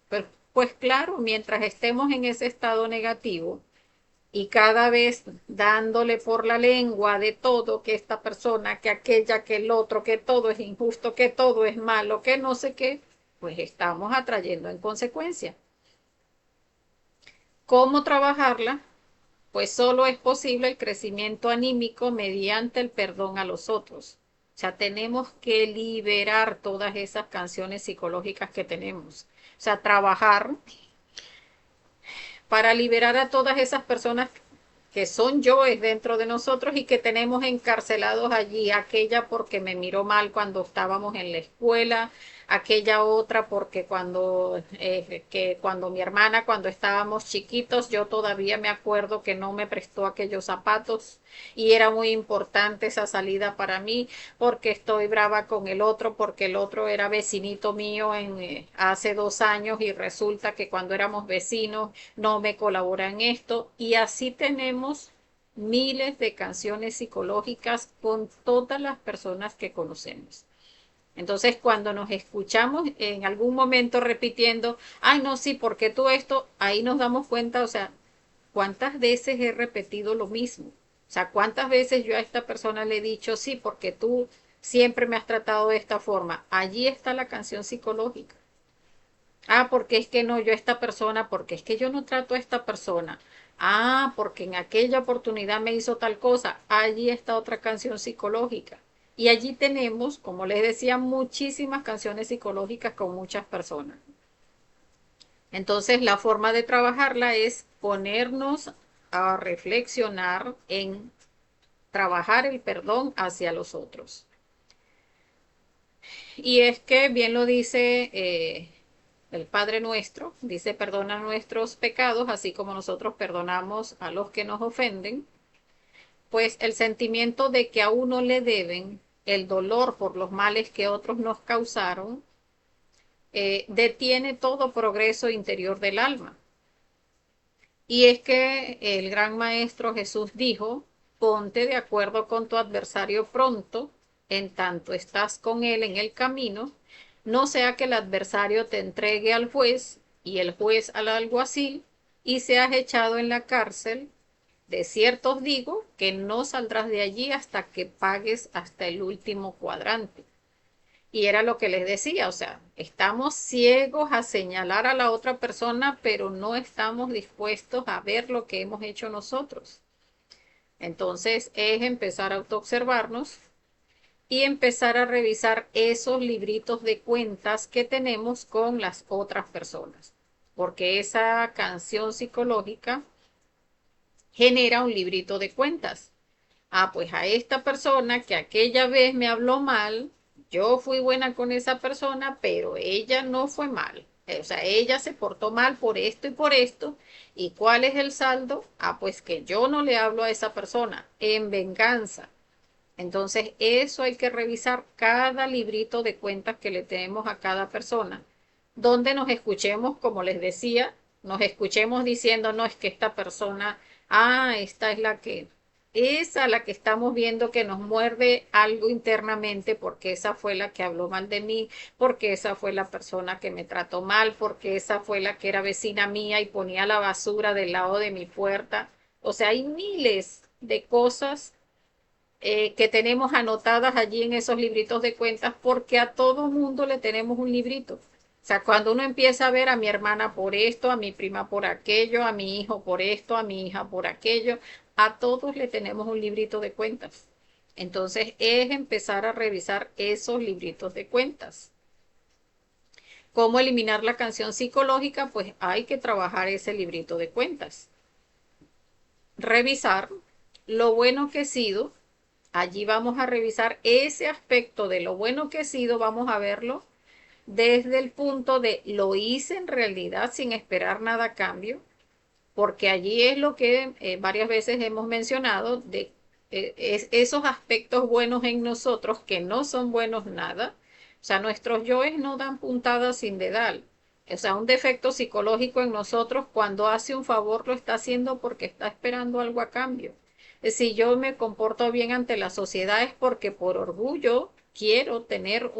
Pero, pues claro, mientras estemos en ese estado negativo y cada vez dándole por la lengua de todo, que esta persona, que aquella, que el otro, que todo es injusto, que todo es malo, que no sé qué, pues estamos atrayendo en consecuencia. ¿Cómo trabajarla? Pues solo es posible el crecimiento anímico mediante el perdón a los otros. O sea, tenemos que liberar todas esas canciones psicológicas que tenemos. O sea, trabajar para liberar a todas esas personas que son yoes dentro de nosotros y que tenemos encarcelados allí, aquella porque me miró mal cuando estábamos en la escuela, aquella otra porque cuando mi hermana, cuando estábamos chiquitos, yo todavía me acuerdo que no me prestó aquellos zapatos y era muy importante esa salida para mí porque estoy brava con el otro, porque el otro era vecinito mío hace 2 años y resulta que cuando éramos vecinos no me colabora en esto y así tenemos miles de canciones psicológicas con todas las personas que conocemos. Entonces, cuando nos escuchamos en algún momento repitiendo, ay, no, sí, porque tú esto, ahí nos damos cuenta, o sea, cuántas veces he repetido lo mismo. O sea, cuántas veces yo a esta persona le he dicho, sí, porque tú siempre me has tratado de esta forma. Allí está la canción psicológica. Ah, porque es que no, yo a esta persona, porque es que yo no trato a esta persona. Ah, porque en aquella oportunidad me hizo tal cosa. Allí está otra canción psicológica. Y allí tenemos, como les decía, muchísimas canciones psicológicas con muchas personas. Entonces, la forma de trabajarla es ponernos a reflexionar en trabajar el perdón hacia los otros. Y es que bien lo dice el Padre Nuestro, dice perdona nuestros pecados, así como nosotros perdonamos a los que nos ofenden, pues el sentimiento de que a uno le deben, el dolor por los males que otros nos causaron, detiene todo progreso interior del alma. Y es que el gran maestro Jesús dijo, ponte de acuerdo con tu adversario pronto, en tanto estás con él en el camino, no sea que el adversario te entregue al juez y el juez al alguacil y seas echado en la cárcel. De cierto os digo que no saldrás de allí hasta que pagues hasta el último cuadrante. Y era lo que les decía, o sea, estamos ciegos a señalar a la otra persona, pero no estamos dispuestos a ver lo que hemos hecho nosotros. Entonces es empezar a autoobservarnos y empezar a revisar esos libritos de cuentas que tenemos con las otras personas. Porque esa canción psicológica genera un librito de cuentas. Ah, pues a esta persona que aquella vez me habló mal, yo fui buena con esa persona, pero ella no fue mal. O sea, ella se portó mal por esto y por esto. ¿Y cuál es el saldo? Ah, pues que yo no le hablo a esa persona en venganza. Entonces, eso hay que revisar cada librito de cuentas que le tenemos a cada persona, donde nos escuchemos, como les decía, nos escuchemos diciendo, no, es que esta persona, esta es esa la que estamos viendo que nos muerde algo internamente, porque esa fue la que habló mal de mí, porque esa fue la persona que me trató mal, porque esa fue la que era vecina mía y ponía la basura del lado de mi puerta. O sea, hay miles de cosas que tenemos anotadas allí en esos libritos de cuentas, porque a todo mundo le tenemos un librito. O sea, cuando uno empieza a ver a mi hermana por esto, a mi prima por aquello, a mi hijo por esto, a mi hija por aquello, a todos le tenemos un librito de cuentas. Entonces es empezar a revisar esos libritos de cuentas. ¿Cómo eliminar la canción psicológica? Pues hay que trabajar ese librito de cuentas. Revisar lo bueno que he sido. Allí vamos a revisar ese aspecto de lo bueno que he sido, vamos a verlo desde el punto de lo hice en realidad sin esperar nada a cambio, porque allí es lo que varias veces hemos mencionado, de esos aspectos buenos en nosotros que no son buenos nada. O sea, nuestros yoes no dan puntadas sin dedal. O sea, un defecto psicológico en nosotros cuando hace un favor lo está haciendo porque está esperando algo a cambio. Si yo me comporto bien ante la sociedad es porque por orgullo quiero tener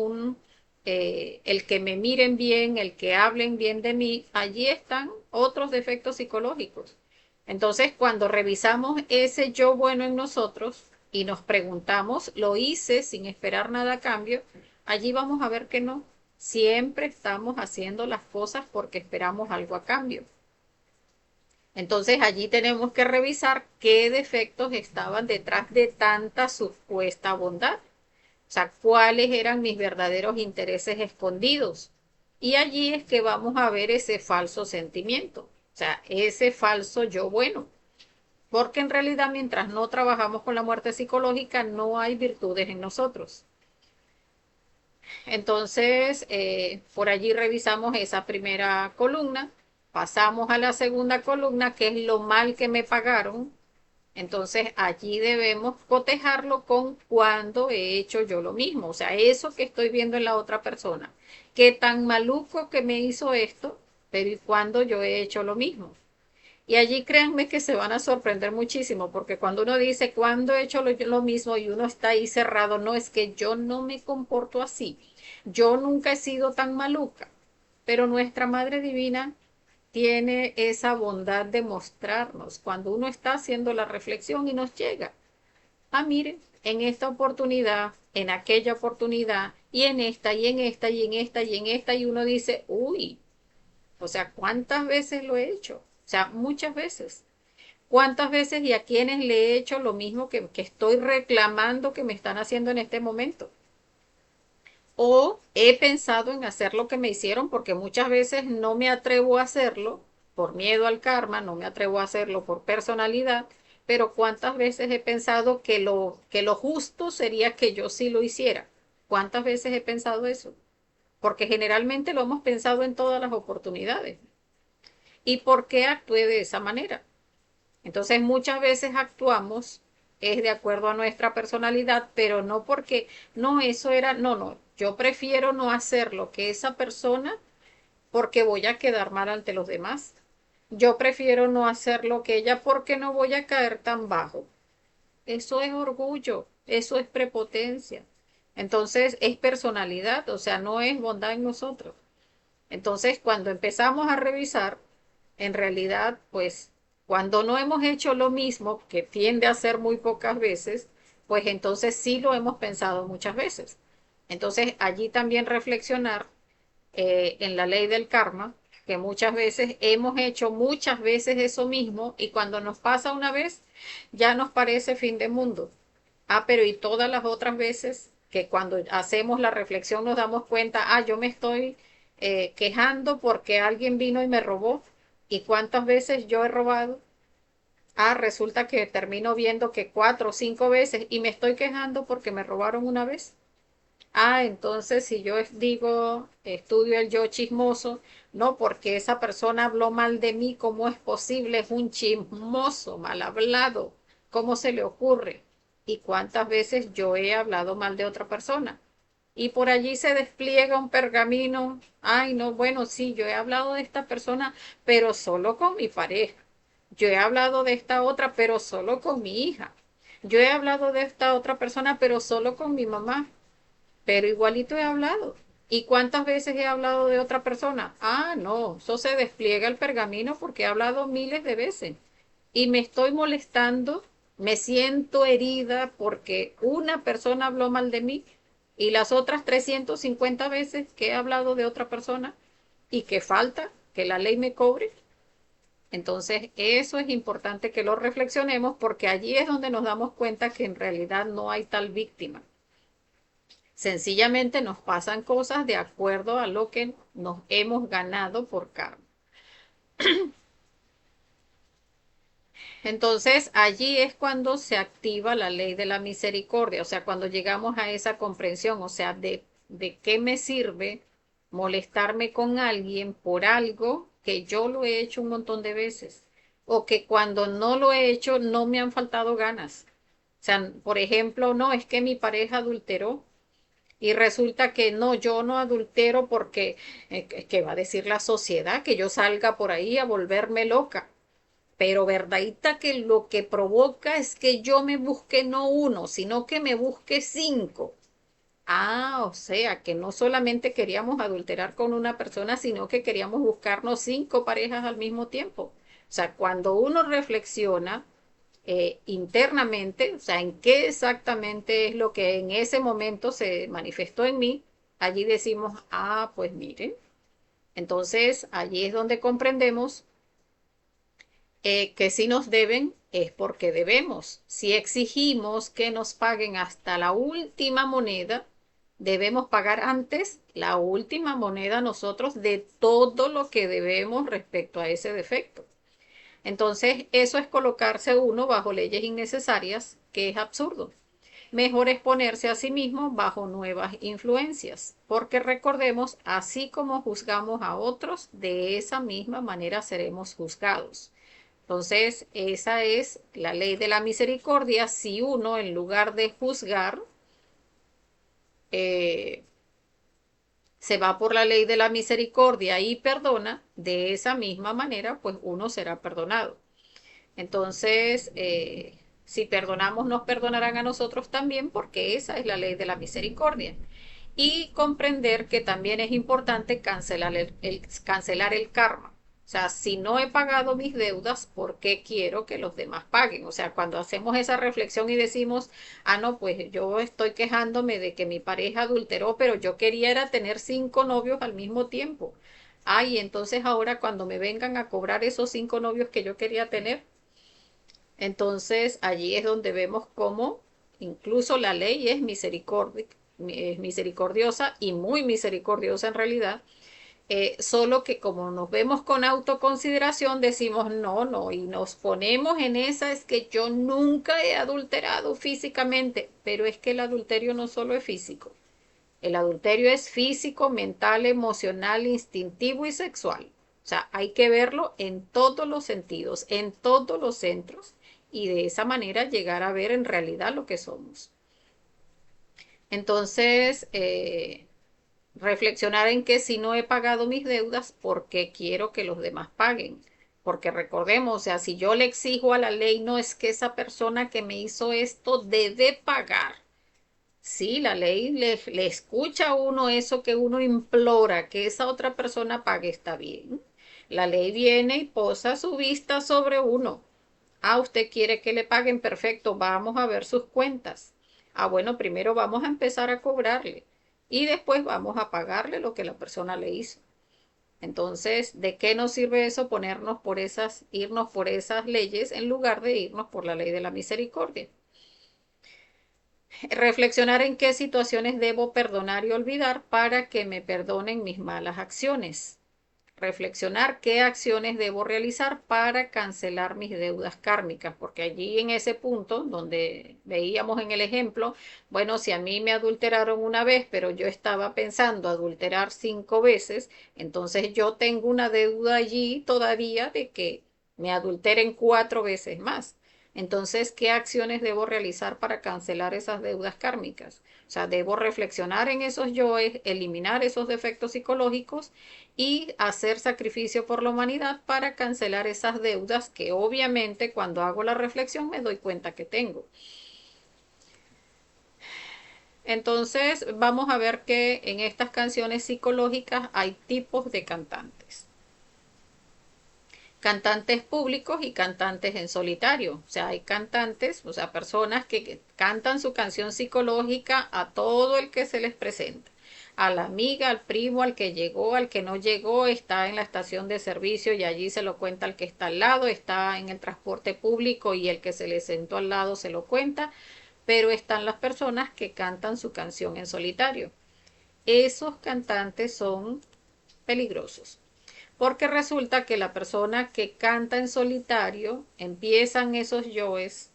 el que me miren bien, el que hablen bien de mí, allí están otros defectos psicológicos. Entonces, cuando revisamos ese yo bueno en nosotros y nos preguntamos, ¿lo hice sin esperar nada a cambio? Allí vamos a ver que no. Siempre estamos haciendo las cosas porque esperamos algo a cambio. Entonces allí tenemos que revisar qué defectos estaban detrás de tanta supuesta bondad. O sea, cuáles eran mis verdaderos intereses escondidos. Y allí es que vamos a ver ese falso sentimiento, o sea, ese falso yo bueno. Porque en realidad mientras no trabajamos con la muerte psicológica no hay virtudes en nosotros. Entonces, por allí revisamos esa primera columna, pasamos a la segunda columna, que es lo mal que me pagaron. Entonces, allí debemos cotejarlo con cuando he hecho yo lo mismo, o sea, eso que estoy viendo en la otra persona. Qué tan maluco que me hizo esto, pero ¿y cuando yo he hecho lo mismo? Y allí créanme que se van a sorprender muchísimo, porque cuando uno dice cuando he hecho lo mismo y uno está ahí cerrado, no es que yo no me comporto así, yo nunca he sido tan maluca, pero nuestra Madre Divina tiene esa bondad de mostrarnos cuando uno está haciendo la reflexión y nos llega. Ah, miren, en esta oportunidad, en aquella oportunidad, y en esta, y en esta, y en esta, y en esta, y uno dice, uy, o sea, ¿cuántas veces lo he hecho? O sea, muchas veces. ¿Cuántas veces y a quiénes le he hecho lo mismo que estoy reclamando que me están haciendo en este momento? O he pensado en hacer lo que me hicieron porque muchas veces no me atrevo a hacerlo por miedo al karma, no me atrevo a hacerlo por personalidad, pero cuántas veces he pensado que lo justo sería que yo sí lo hiciera. ¿Cuántas veces he pensado eso? Porque generalmente lo hemos pensado en todas las oportunidades. ¿Y por qué actué de esa manera? Entonces muchas veces actuamos es de acuerdo a nuestra personalidad, pero no porque, no, eso era, no, no, yo prefiero no hacer lo que esa persona porque voy a quedar mal ante los demás. Yo prefiero no hacer lo que ella porque no voy a caer tan bajo. Eso es orgullo, eso es prepotencia. Entonces es personalidad, o sea, no es bondad en nosotros. Entonces, cuando empezamos a revisar, en realidad, pues, cuando no hemos hecho lo mismo, que tiende a ser muy pocas veces, pues entonces sí lo hemos pensado muchas veces. Entonces, allí también reflexionar en la ley del karma, que muchas veces hemos hecho muchas veces eso mismo y cuando nos pasa una vez, ya nos parece fin de mundo. Ah, pero y todas las otras veces que cuando hacemos la reflexión nos damos cuenta, ah, yo me estoy quejando porque alguien vino y me robó. ¿Y cuántas veces yo he robado? Ah, resulta que termino viendo que 4 o 5 veces y me estoy quejando porque me robaron una vez. Ah, entonces si yo digo, estudio el yo chismoso, no porque esa persona habló mal de mí, ¿cómo es posible? Es un chismoso, mal hablado. ¿Cómo se le ocurre? ¿Y cuántas veces yo he hablado mal de otra persona? Y por allí se despliega un pergamino. Ay, no, bueno, sí, yo he hablado de esta persona, pero solo con mi pareja. Yo he hablado de esta otra, pero solo con mi hija. Yo he hablado de esta otra persona, pero solo con mi mamá, pero igualito he hablado. ¿Y cuántas veces he hablado de otra persona? Ah, no, eso se despliega el pergamino porque he hablado miles de veces. Y me estoy molestando, me siento herida porque una persona habló mal de mí y las otras 350 veces que he hablado de otra persona y que falta que la ley me cobre. Entonces, eso es importante que lo reflexionemos porque allí es donde nos damos cuenta que en realidad no hay tal víctima. Sencillamente nos pasan cosas de acuerdo a lo que nos hemos ganado por karma. Entonces, allí es cuando se activa la ley de la misericordia, o sea, cuando llegamos a esa comprensión, o sea, de qué me sirve molestarme con alguien por algo que yo lo he hecho un montón de veces, o que cuando no lo he hecho no me han faltado ganas. O sea, por ejemplo, no, es que mi pareja adulteró. Y resulta que no, yo no adultero porque, ¿qué va a decir la sociedad? Que yo salga por ahí a volverme loca. Pero verdadita que lo que provoca es que yo me busque no uno, sino que me busque cinco. Ah, o sea, que no solamente queríamos adulterar con una persona, sino que queríamos buscarnos 5 parejas al mismo tiempo. O sea, cuando uno reflexiona internamente, o sea, en qué exactamente es lo que en ese momento se manifestó en mí, allí decimos, ah, pues miren, entonces allí es donde comprendemos que si nos deben es porque debemos. Si exigimos que nos paguen hasta la última moneda, debemos pagar antes la última moneda nosotros de todo lo que debemos respecto a ese defecto. Entonces, eso es colocarse uno bajo leyes innecesarias, que es absurdo. mejor es ponerse a sí mismo bajo nuevas influencias, porque recordemos, así como juzgamos a otros, de esa misma manera seremos juzgados. Entonces, esa es la ley de la misericordia. Si uno, en lugar de juzgar, eh, se va por la ley de la misericordia y perdona, de esa misma manera, pues uno será perdonado. Entonces, si perdonamos, nos perdonarán a nosotros también, porque esa es la ley de la misericordia. Y comprender que también es importante cancelar el karma. O sea, si no he pagado mis deudas, ¿por qué quiero que los demás paguen? O sea, cuando hacemos esa reflexión y decimos, ah, no, pues yo estoy quejándome de que mi pareja adulteró, pero yo quería era tener 5 novios al mismo tiempo. Ay, entonces ahora cuando me vengan a cobrar esos 5 novios que yo quería tener, entonces allí es donde vemos cómo incluso la ley es misericordiosa y muy misericordiosa en realidad, solo que como nos vemos con autoconsideración decimos no, no, y nos ponemos en esa, es que yo nunca he adulterado físicamente, pero es que el adulterio no solo es físico, el adulterio es físico, mental, emocional, instintivo y sexual. O sea, hay que verlo en todos los sentidos, en todos los centros, y de esa manera llegar a ver en realidad lo que somos. Entonces, reflexionar en que si no he pagado mis deudas, ¿por qué quiero que los demás paguen? Porque recordemos, o sea, si yo le exijo a la ley, no es que esa persona que me hizo esto debe pagar. Sí, la ley le escucha a uno eso que uno implora, que esa otra persona pague, está bien. La ley viene y posa su vista sobre uno. Ah, usted quiere que le paguen, perfecto, vamos a ver sus cuentas. Ah, bueno, primero vamos a empezar a cobrarle y después vamos a pagarle lo que la persona le hizo. Entonces, ¿de qué nos sirve eso irnos por esas leyes en lugar de irnos por la ley de la misericordia? Reflexionar en qué situaciones debo perdonar y olvidar para que me perdonen mis malas acciones. Reflexionar qué acciones debo realizar para cancelar mis deudas kármicas, porque allí en ese punto donde veíamos en el ejemplo, bueno, si a mí me adulteraron una vez, pero yo estaba pensando adulterar 5 veces, entonces yo tengo una deuda allí todavía de que me adulteren 4 veces más. Entonces, ¿qué acciones debo realizar para cancelar esas deudas kármicas? O sea, debo reflexionar en esos yoes, eliminar esos defectos psicológicos y hacer sacrificio por la humanidad para cancelar esas deudas que obviamente cuando hago la reflexión me doy cuenta que tengo. Entonces, vamos a ver que en estas canciones psicológicas hay tipos de cantantes. Cantantes públicos y cantantes en solitario. O sea, hay cantantes, o sea, personas que cantan su canción psicológica a todo el que se les presenta. A la amiga, al primo, al que llegó, al que no llegó, está en la estación de servicio y allí se lo cuenta al que está al lado, está en el transporte público y el que se le sentó al lado se lo cuenta, pero están las personas que cantan su canción en solitario. Esos cantantes son peligrosos. Porque resulta que la persona que canta en solitario empiezan esos yoes,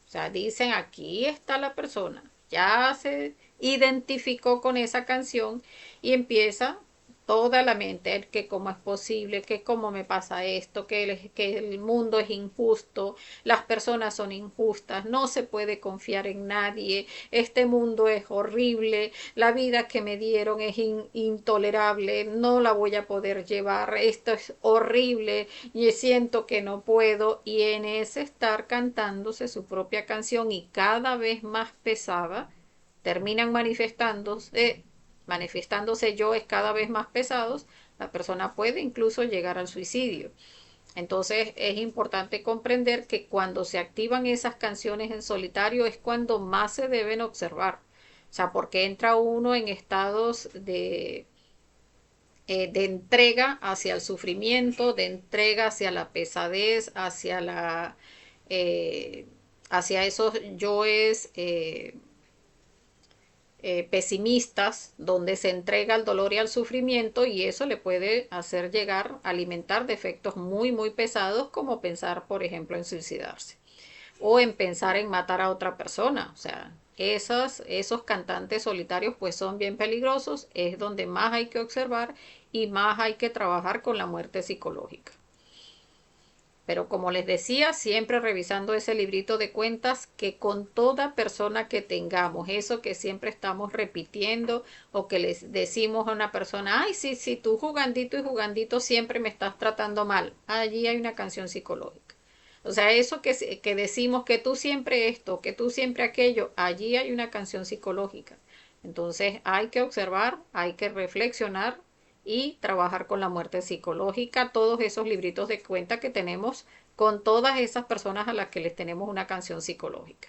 o sea, dicen aquí está la persona, ya se identificó con esa canción y empieza toda la mente, que cómo es posible, que cómo me pasa esto, que el mundo es injusto, las personas son injustas, no se puede confiar en nadie, este mundo es horrible, la vida que me dieron es intolerable, no la voy a poder llevar, esto es horrible y siento que no puedo, y en ese estar cantándose su propia canción y cada vez más pesada, terminan manifestándose yoes cada vez más pesados, la persona puede incluso llegar al suicidio. Entonces es importante comprender que cuando se activan esas canciones en solitario es cuando más se deben observar. O sea, porque entra uno en estados de entrega hacia el sufrimiento, de entrega hacia la pesadez, eh, hacia esos yoes pesimistas, donde se entrega al dolor y al sufrimiento, y eso le puede hacer llegar a alimentar defectos muy, muy pesados, como pensar, por ejemplo, en suicidarse o en pensar en matar a otra persona. O sea, esos cantantes solitarios pues son bien peligrosos, es donde más hay que observar y más hay que trabajar con la muerte psicológica. Pero como les decía, siempre revisando ese librito de cuentas que con toda persona que tengamos, eso que siempre estamos repitiendo o que les decimos a una persona, ay, sí, sí, tú jugandito y jugandito siempre me estás tratando mal. Allí hay una canción psicológica. O sea, eso que decimos que tú siempre esto, que tú siempre aquello, allí hay una canción psicológica. Entonces hay que observar, hay que reflexionar y trabajar con la muerte psicológica, todos esos libritos de cuenta que tenemos con todas esas personas a las que les tenemos una canción psicológica.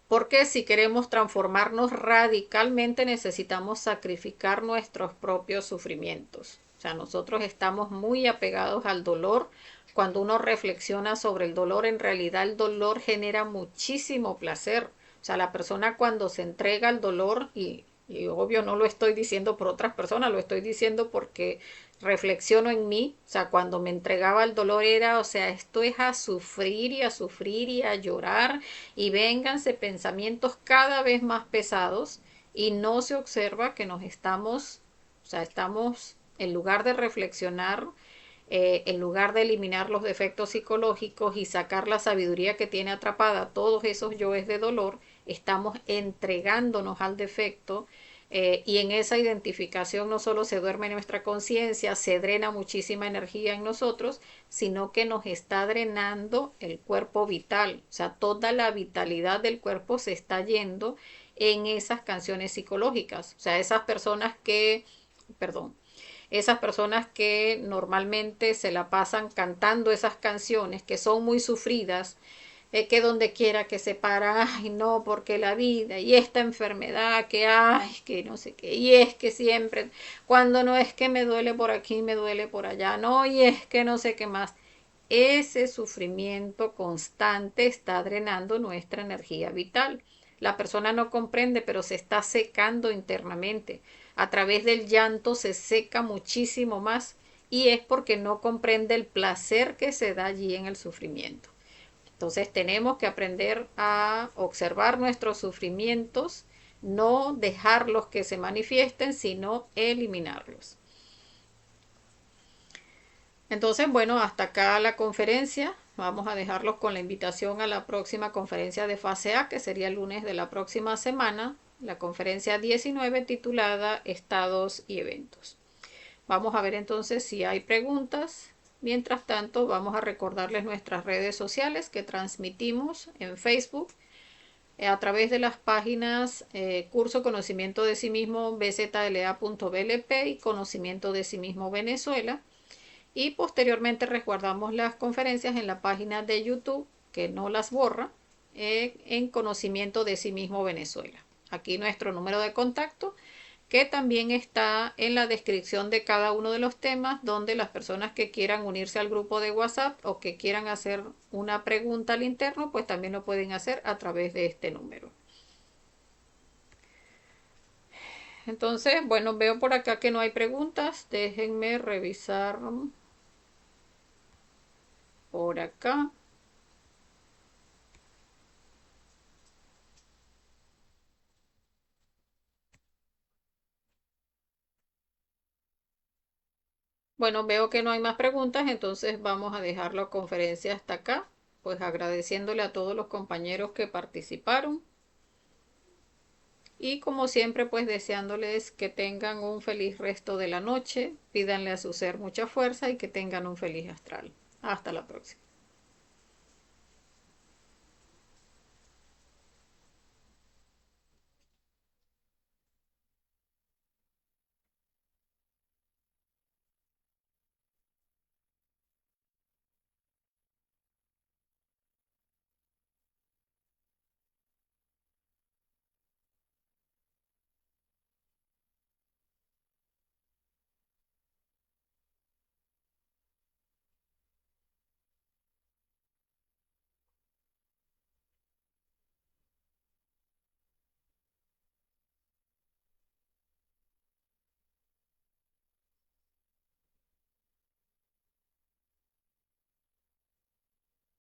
Porque si queremos transformarnos radicalmente necesitamos sacrificar nuestros propios sufrimientos. O sea, nosotros estamos muy apegados al dolor. Cuando uno reflexiona sobre el dolor, en realidad el dolor genera muchísimo placer. O sea, la persona cuando se entrega al dolor, y obvio no lo estoy diciendo por otras personas, lo estoy diciendo porque reflexiono en mí, o sea, cuando me entregaba el dolor era, o sea, esto es a sufrir y a sufrir y a llorar y vénganse pensamientos cada vez más pesados y no se observa que nos estamos, o sea, estamos en lugar de reflexionar, en lugar de eliminar los defectos psicológicos y sacar la sabiduría que tiene atrapada todos esos yoes de dolor, estamos entregándonos al defecto y en esa identificación no solo se duerme nuestra conciencia, se drena muchísima energía en nosotros, sino que nos está drenando el cuerpo vital. O sea, toda la vitalidad del cuerpo se está yendo en esas canciones psicológicas. O sea, esas personas que normalmente se la pasan cantando esas canciones que son muy sufridas, que donde quiera que se para, ay no, porque la vida y esta enfermedad, que ay, que no sé qué, y es que siempre, cuando no es que me duele por aquí, me duele por allá, no, y es que no sé qué más. Ese sufrimiento constante está drenando nuestra energía vital. La persona no comprende, pero se está secando internamente. A través del llanto se seca muchísimo más y es porque no comprende el placer que se da allí en el sufrimiento. Entonces tenemos que aprender a observar nuestros sufrimientos, no dejarlos que se manifiesten, sino eliminarlos. Entonces, bueno, hasta acá la conferencia. Vamos a dejarlos con la invitación a la próxima conferencia de fase A, que sería el lunes de la próxima semana, la conferencia 19 titulada Estados y Eventos. Vamos a ver entonces si hay preguntas. Mientras tanto, vamos a recordarles nuestras redes sociales que transmitimos en Facebook a través de las páginas Curso Conocimiento de Sí Mismo bzla.blp y Conocimiento de Sí Mismo Venezuela. Y posteriormente resguardamos las conferencias en la página de YouTube, que no las borra, en Conocimiento de Sí Mismo Venezuela. Aquí nuestro número de contacto, que también está en la descripción de cada uno de los temas, donde las personas que quieran unirse al grupo de WhatsApp o que quieran hacer una pregunta al interno, pues también lo pueden hacer a través de este número. Entonces, bueno, veo por acá que no hay preguntas. Déjenme revisar por acá. Bueno, veo que no hay más preguntas, entonces vamos a dejar la conferencia hasta acá, pues agradeciéndole a todos los compañeros que participaron y como siempre, pues deseándoles que tengan un feliz resto de la noche, pídanle a su ser mucha fuerza y que tengan un feliz astral. Hasta la próxima.